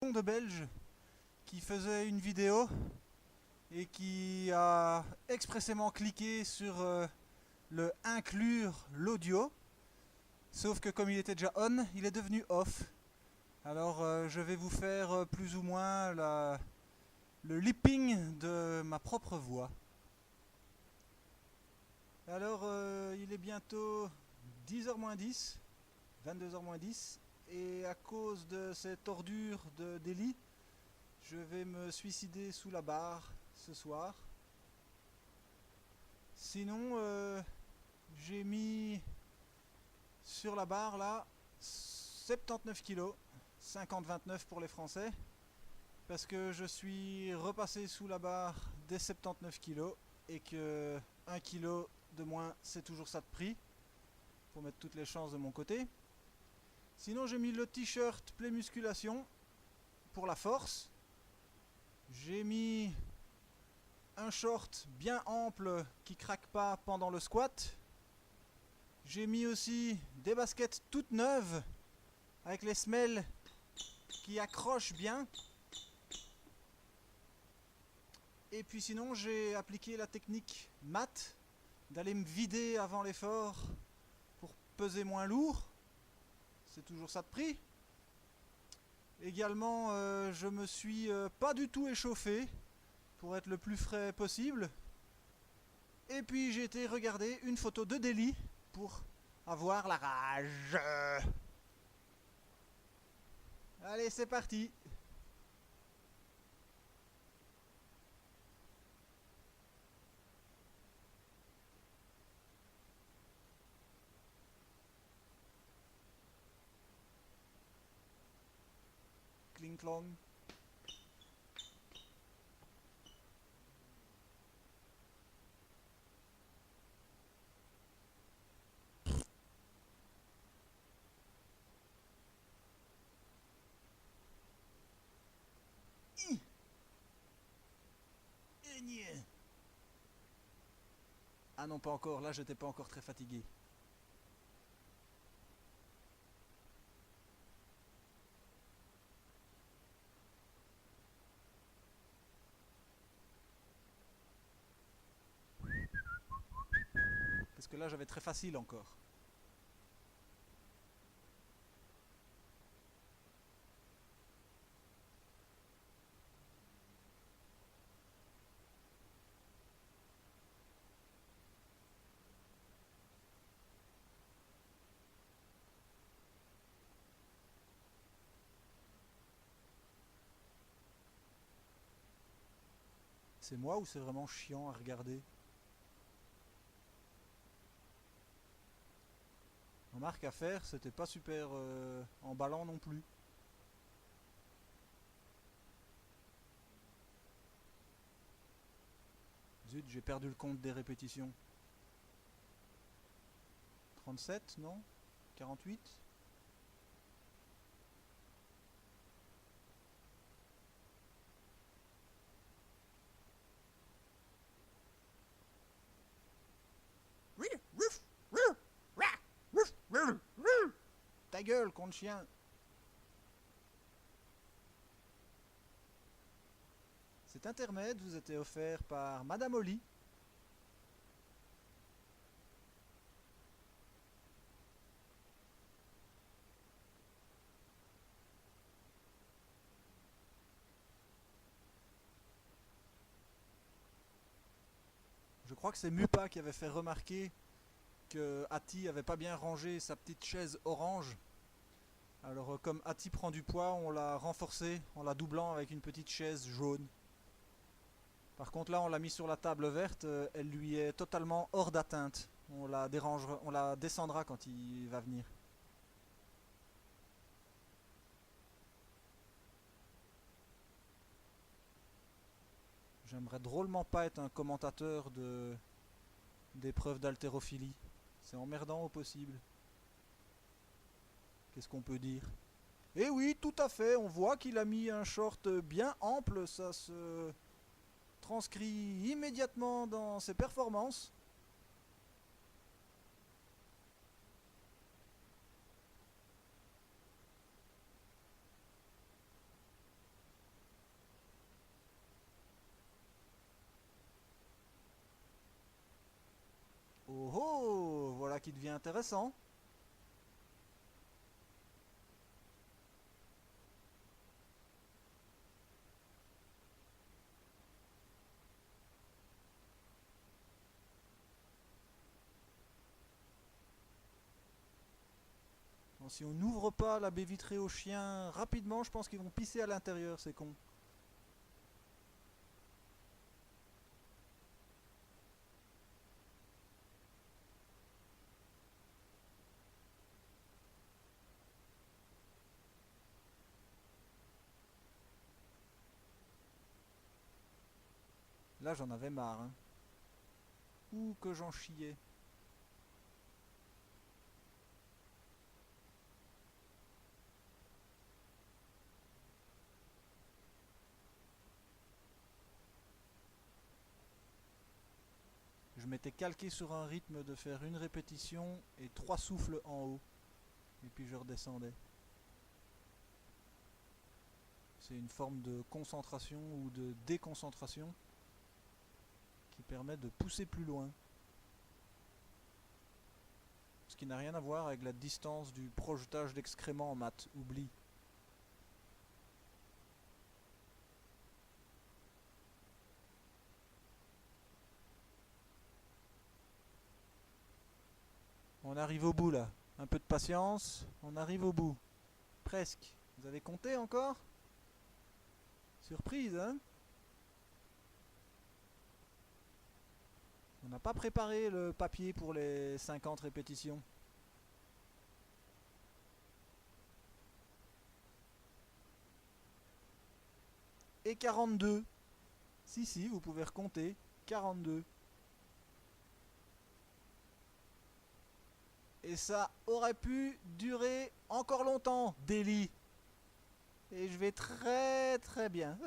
De Belge qui faisait une vidéo et qui a expressément cliqué sur le inclure l'audio, sauf que comme il était déjà on, il est devenu off. Alors je vais vous faire plus ou moins le lipping de ma propre voix. Alors il est bientôt 10h moins 10, 22h moins 10, et à cause de cette ordure de délit, je vais me suicider sous la barre ce soir. Sinon, j'ai mis sur la barre là 79 kilos, 50-29 pour les Français, parce que je suis repassé sous la barre des 79 kilos et que 1 kilo de moins c'est toujours ça de prix, pour mettre toutes les chances de mon côté. Sinon, j'ai mis le t-shirt Play Musculation pour la force. J'ai mis un short bien ample qui craque pas pendant le squat. J'ai mis aussi des baskets toutes neuves avec les semelles qui accrochent bien. Et puis sinon, j'ai appliqué la technique mat d'aller me vider avant l'effort pour peser moins lourd. C'est toujours ça de prix. Également, je me suis pas du tout échauffé pour être le plus frais possible. Et puis j'ai été regarder une photo de Delhi pour avoir la rage. Allez, c'est parti. Kling klong. Ah non, pas encore, là j'étais pas encore très fatigué. Parce que là j'avais très facile encore. C'est moi ou c'est vraiment chiant à regarder? Remarque à faire, c'était pas super emballant non plus. Zut, j'ai perdu le compte des répétitions. 37, non? 48? Ta gueule, con de chien! Cet intermède vous était offert par Madame Oli. Je crois que c'est Mupa qui avait fait remarquer que Hattie avait pas bien rangé sa petite chaise orange. Alors comme Hattie prend du poids, on l'a renforcé en la doublant avec une petite chaise jaune. Par contre là on l'a mis sur la table verte, elle lui est totalement hors d'atteinte. On la descendra quand il va venir. J'aimerais drôlement pas être un commentateur d'épreuves d'haltérophilie. C'est emmerdant au possible. Qu'est-ce qu'on peut dire? Eh oui, tout à fait, on voit qu'il a mis un short bien ample, ça se transcrit immédiatement dans ses performances. intéressant. Bon, si on n'ouvre pas la baie vitrée aux chiens rapidement, je pense qu'ils vont pisser à l'intérieur, c'est con. Là, j'en avais marre, hein. Ouh, que j'en chiais. Je m'étais calqué sur un rythme de faire une répétition et 3 souffles en haut. Et puis je redescendais. C'est une forme de concentration ou de déconcentration qui permet de pousser plus loin. Ce qui n'a rien à voir avec la distance du projetage d'excréments en maths. Oublie. On arrive au bout là. Un peu de patience. On arrive au bout. Presque. Vous avez compté encore? Surprise, hein? On n'a pas préparé le papier pour les 50 répétitions. Et 42. Si, vous pouvez recompter. 42. Et ça aurait pu durer encore longtemps, Delhi. Et je vais très très bien.